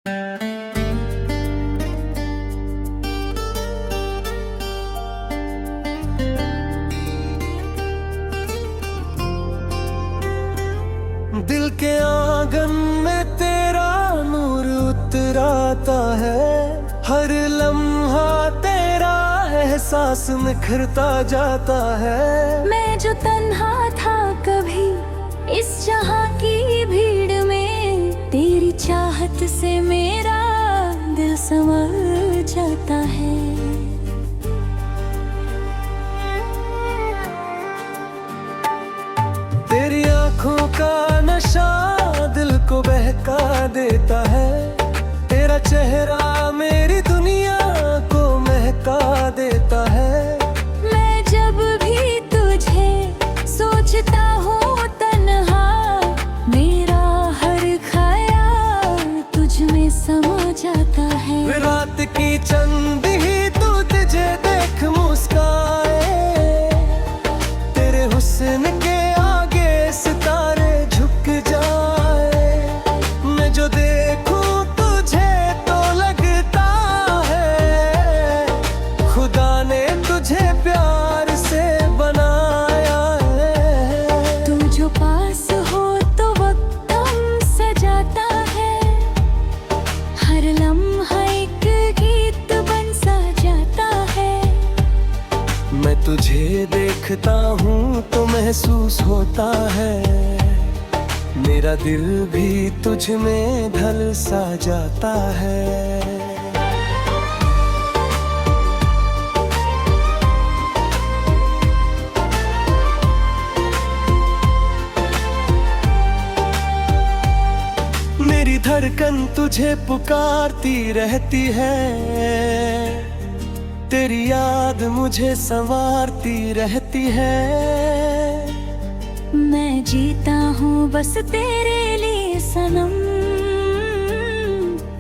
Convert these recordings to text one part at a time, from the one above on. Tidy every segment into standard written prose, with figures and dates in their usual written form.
दिल के आंगन में तेरा नूर उतराता है। हर लम्हा तेरा एहसास निखरता जाता है। मैं जो तन्हा था कभी इस जहां की भीड़ में, तेरी चाहत से मेरा दिल संवर जाता है। तेरी आंखों का नशा दिल को बहका देता है। तेरा चेहरा मेरी दुनिया को महका देता है। मैं जब भी तुझे सोचता हूँ तन्हा, मेरा हर ख्याल तुझ में समा जाता है। रात की चंद ही तू तुझे देख मुस्काए। तेरे हुस्न के आगे सितारे झुक जाए। मैं जो देखूं तुझे तो लगता है खुदा ने तुझे प्यार से बनाया है। तू जो पास हो तो वक्त हम सजाता है। हर लम्हा एक गीत बन सा जाता है। मैं तुझे देखता हूँ तो महसूस होता है। मेरा दिल भी तुझ में ढल सा जाता है। मेरी धड़कन तुझे पुकारती रहती है। तेरी याद मुझे संवारती रहती है। मैं जीता हूँ बस तेरे लिए सनम,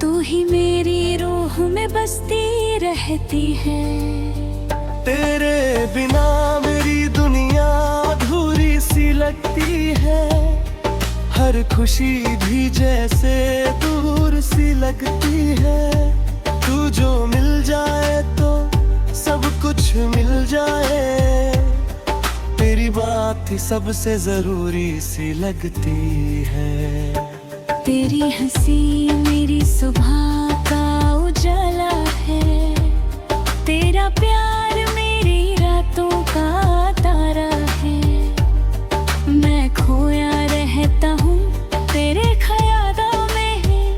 तू ही मेरी रूह में बसती रहती है। तेरे बिना मेरी दुनिया अधूरी सी लगती है। हर खुशी भी जैसे दूर सी लगती है। तू जो मिल जाए तो सब कुछ मिल जाए। तेरी बात ही सबसे जरूरी सी लगती है। तेरी हंसी मेरी सुबह का उजाला है। तेरा प्यार मेरी रातों का तारा है। मैं खोया रहता हूँ तेरे ख्यालों में।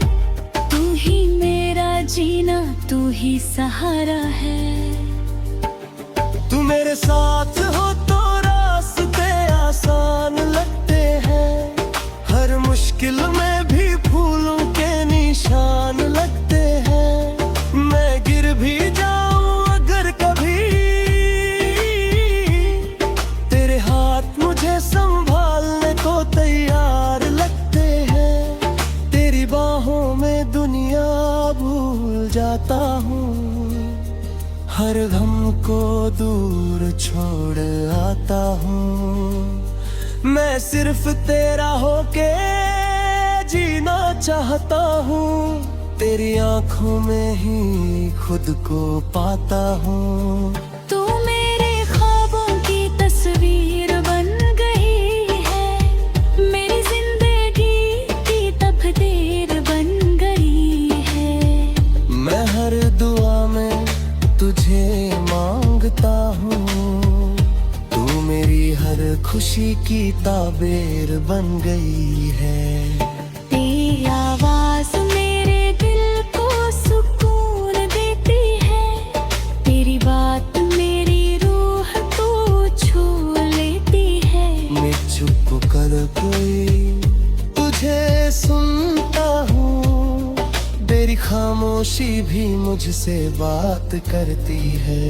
तू ही मेरा जीना, तू ही सहारा है। तू मेरे साथ हो तो रास्ते आसान लगते हैं। हर मुश्किल में भी फूलों के निशान लगते हैं। मैं गिर भी जाऊं अगर कभी, तेरे हाथ मुझे संभालने को तैयार लगते हैं। तेरी बाहों में दुनिया भूल जाता हूँ। हर गम को दूर छोड़ आता हूँ। मैं सिर्फ तेरा होके जीना चाहता हूँ। तेरी आंखों में ही खुद को पाता हूँ। तू मेरे ख्वाबों की तस्वीर बन गई है। मेरी जिंदगी की तकदीर बन गई है। मैं हर दुआ में तुझे मांगता हूँ। तू मेरी हर खुशी की ताबीर बन गई है। तेरी आवाज मेरे दिल को सुकून देती है। तेरी बात मेरी रूह को छू लेती है। मैं चुप कर कोई तुझे सुनता हूँ। तेरी खामोशी भी मुझसे बात करती है।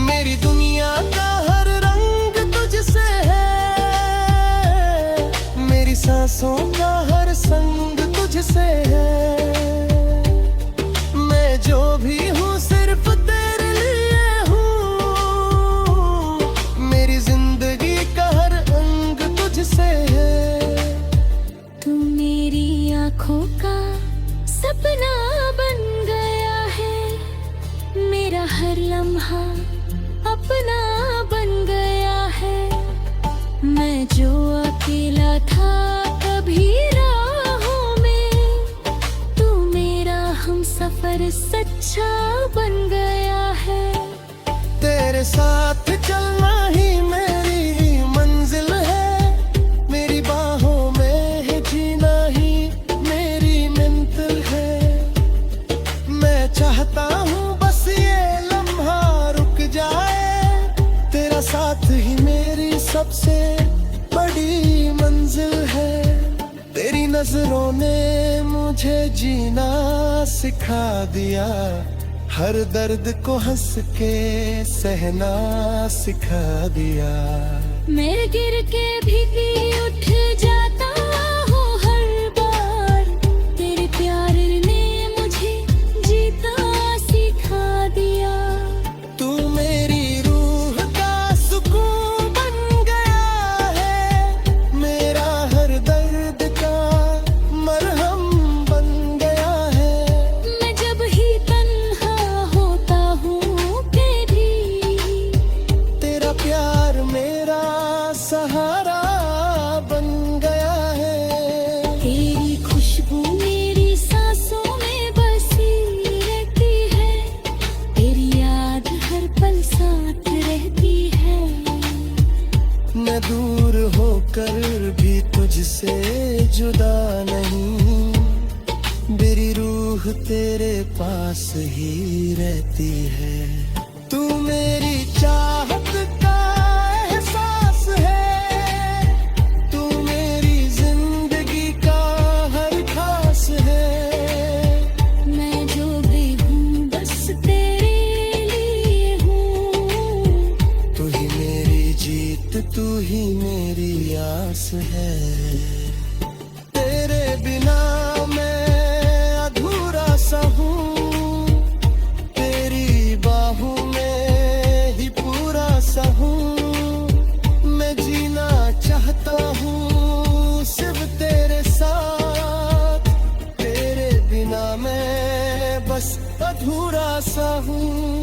मेरी दुनिया का हर रंग तुझसे है। मेरी सांसों का हर संग तुझसे है। मैं जो भी हूँ सिर्फ तेरे लिए हूँ। मेरी जिंदगी का हर अंग तुझसे है। तू मेरी आँखों का लम्हा अपना बन गया है। मैं जो अकेला था कभी राहों में, तू मेरा हमसफर सच्चा बन गया है। तेरे साथ चलना ही मेरी मंजिल है, मेरी बाहों में है जीना ही मेरी मंजिल है। मैं चाहता हूँ बस ये लम्हा रुक जाए, तेरा साथ ही मेरी सबसे बड़ी मंजिल है। तेरी नजरों ने मुझे जीना सिखा दिया, हर दर्द को हंस के सहना सिखा दिया। मैं गिर के भी उठ जाता हूँ हर बार, तेरे प्यार ने मुझे जीता सिखा दिया। तू मेरी रूह का सुकून बन गया है, मेरा हर दर्द का मरहम बन गया है। मैं जब ही तन्हा होता हूँ तेरी, तेरा प्यार मेरा सहारा बन गया है। तेरी खुशबू मेरी सांसों में बसी रहती है, तेरी याद हर पल साथ रहती है। मैं दूर होकर भी तुझसे जुदा नहीं, मेरी रूह तेरे पास ही रहती है। तू मेरी चाहत का एहसास है, तू मेरी जिंदगी का हर खास है। मैं जो भी हूँ बस तेरे लिए हूँ, तू ही मेरी जीत, तू ही मेरी आस है। तेरे बिना मैं अधूरा सा हूँ, तेरी बाहों में ही पूरा सा हूँ। मैं जीना चाहता हूँ सिर्फ तेरे साथ, तेरे बिना मैं बस अधूरा सा हूँ।